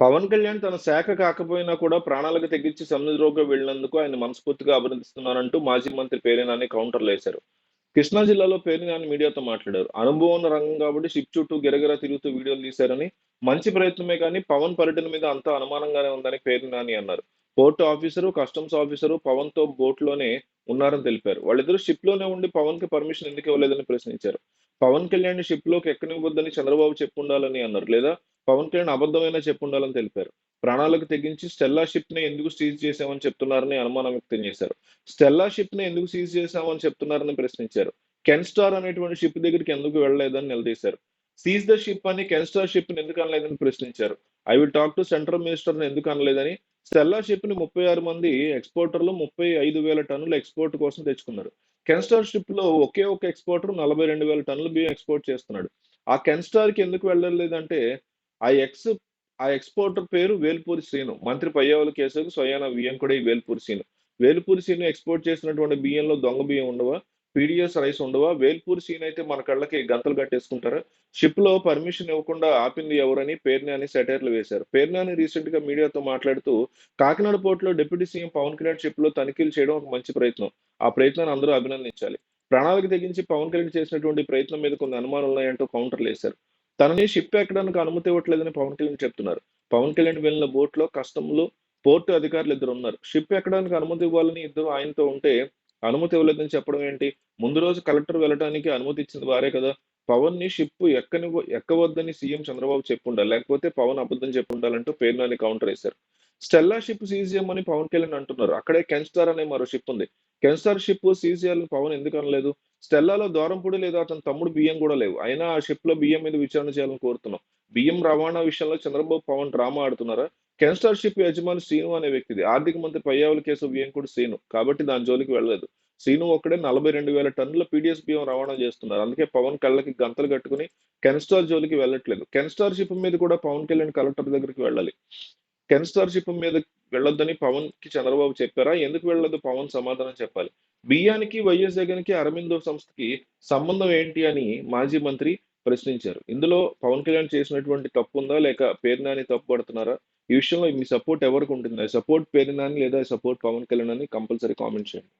పవన్ కళ్యాణ్ తన శాఖ కాకపోయినా కూడా ప్రాణాలకు తెగించి సముద్రంలోకి వెళ్ళినందుకు ఆయన మనస్ఫూర్తిగా అభినందిస్తున్నానంటూ మాజీ మంత్రి పేర్ని నాని కౌంటర్లేశారు. కృష్ణా జిల్లాలో పేర్ని నాని మీడియాతో మాట్లాడారు. అనుభవం ఉన్న రంగం కాబట్టి షిప్ చుట్టూ గిరగిరా తిరుగుతూ వీడియోలు తీశారని, మంచి ప్రయత్నమే కానీ పవన్ పర్యటన మీద అంతా అనుమానంగానే ఉందని పేర్ని నాని అన్నారు. పోర్టు ఆఫీసరు, కస్టమ్స్ ఆఫీసరు పవన్‌తో బోట్‌లోనే ఉన్నారని తెలిపారు. వాళ్ళిద్దరూ షిప్‌లోనే ఉండి పవన్‌కి పర్మిషన్ ఎందుకు ఇవ్వలేదని ప్రశ్నించారు. పవన్ కళ్యాణ్‌ని షిప్‌లోకి ఎక్కనివ్వొద్దని చంద్రబాబు చెప్పుండాలని అన్నారు. లేదా పవన్ కళ్యాణ్ అబద్ధమైనా చెప్పుండాలని తెలిపారు. ప్రాణాలకు తెగించి స్టెల్లా షిప్‌ని ఎందుకు సీజ్ చేశామని చెప్తున్నారని అనుమానం వ్యక్తం చేశారు. స్టెల్లా షిప్‌ని ఎందుకు సీజ్ చేశామని చెప్తున్నారని ప్రశ్నించారు. కెన్ స్టార్ అనేటువంటి షిప్ దగ్గరికి ఎందుకు వెళ్ళలేదని నిలదీశారు. సీజ్ ద షిప్ అని కెన్ స్టార్ షిప్‌ని ఎందుకు అనలేదని ప్రశ్నించారు. I will talk to central మినిస్టర్‌ని ఎందుకు అనలేదని, స్టెల్లా షిప్‌ని 36 మంది ఎక్స్‌పోర్టర్లు 35,000 టన్నుల ఎక్స్‌పోర్ట్ కోసం తెచ్చుకున్నారు. కెన్ స్టార్ షిప్‌లో ఒకే ఒక ఎక్స్‌పోర్టర్ 42,000 టన్నుల బియ్యం ఎక్స్‌పోర్ట్ చేస్తున్నాడు. ఆ కెన్ స్టార్‌కి ఎందుకు వెళ్ళలేదంటే ఆ ఎక్స్ ఆ ఎక్స్‌పోర్టర్ పేరు వేల్పూరి శ్రీను. మంత్రి పయ్యావుల కేశవ్‌కి స్వయానా వియ్యంకుడే ఈ వేల్పూరి శ్రీను. వేల్పూరి శ్రీను ఎక్స్‌పోర్ట్ చేసినటువంటి బియ్యంలో దొంగ బియ్యం ఉండవా? పీడీఎస్ రైస్ ఉండవా? వేల్పూరి శ్రీను అయితే మన కళ్ళకి గంతలు కట్టేసుకుంటారా? షిప్‌లో పర్మిషన్ ఇవ్వకుండా ఆపింది ఎవరని పేర్నాని సెటైర్‌లు వేశారు. పేర్నాని రీసెంట్‌గా మీడియాతో మాట్లాడుతూ, కాకినాడ పోర్ట్‌లో డిప్యూటీ సీఎం పవన్ కళ్యాణ్ షిప్‌లో తనిఖీలు చేయడం ఒక మంచి ప్రయత్నం. ఆ ప్రయత్నాన్ని అందరూ అభినందించాలి. ప్రణాళిక తెగించి పవన్ కళ్యాణ్ చేసినటువంటి ప్రయత్నం మీద కొన్ని అనుమానాలున్నాయంటూ కౌంటర్‌లేశారు. తనని షిప్ ఎక్కడానికి అనుమతి ఇవ్వట్లేదని పవన్ కళ్యాణ్ చెప్తున్నారు. పవన్ కళ్యాణ్ వెళ్ళిన బోట్‌లో కస్టమ్‌లు, పోర్టు అధికారులు ఇద్దరున్నారు. షిప్ ఎక్కడానికి అనుమతి ఇవ్వాలని ఇద్దరు ఆయనతో ఉంటే, అనుమతి ఇవ్వలేదని చెప్పడం ఏంటి? ముందు రోజు కలెక్టర్ వెళ్ళటానికి అనుమతి ఇచ్చింది వారే కదా! పవన్‌ని షిప్ ఎక్కవద్దని సీఎం చంద్రబాబు చెప్పుండాలి. లేకపోతే పవన్ అబద్ధం చెప్పుండాలంటూ పేర్నాని కౌంటరేశారు. స్టెల్లా షిప్ సీజ్ చేయమని పవన్ కళ్యాణ్ అంటున్నారు. అక్కడే కెన్ స్టార్ అనే మరో షిప్ ఉంది. కెన్ స్టార్ షిప్ సీజ్ చేయాలని పవన్ ఎందుకు అనలేదు? స్టెల్లాలో దూరంపూడి లేదా అతని తమ్ముడు బియ్యం కూడా లేవు. అయినా ఆ షిప్‌లో బియ్యం మీద విచారణ చేయాలని కోరుతున్నాం. బియ్యం రవాణా విషయంలో చంద్రబాబు, పవన్ డ్రామా ఆడుతున్నారా? కెన్ స్టార్ షిప్ యజమాని శ్రీను అనే వ్యక్తిది. ఆర్థిక మంత్రి పయ్యావుల కేశవ్ వియ్యంకుడు శ్రీను. కాబట్టి దాని జోలికి వెళ్ళలేదు. శ్రీను ఒక్కడే 42,000 టన్నుల పీడీఎస్ బియ్యం రవాణా చేస్తున్నారు. అందుకే పవన్ కళ్ళకి గంతలు కట్టుకొని కెన్ స్టార్ జోలికి వెళ్ళట్లేదు. కెన్ స్టార్ షిప్ మీద కూడా పవన్ కళ్యాణ్ కలెక్టర్ దగ్గరికి వెళ్ళాలి. కెన్ స్టార్ షిప్ మీద వెళ్ళొద్దని పవన్‌కి చంద్రబాబు చెప్పారా? ఎందుకు వెళ్ళొద్దు పవన్ సమాధానం చెప్పాలి. బియ్యానికి, వైఎస్ జగన్‌కి, అరబిందో సంస్థకి సంబంధం ఏంటి అని మాజీ మంత్రి ప్రశ్నించారు. ఇందులో పవన్ కళ్యాణ్ చేసినటువంటి తప్పుందా? లేక పేర్నాని తప్పు పడుతున్నారా? ఈ విషయంలో మీ సపోర్ట్ ఎవరికుంటుంది? ఐ సపోర్ట్ పేర్నాని లేదా ఐ సపోర్ట్ పవన్ కళ్యాణ్ అని కంపల్సరీ కామెంట్ చేయండి.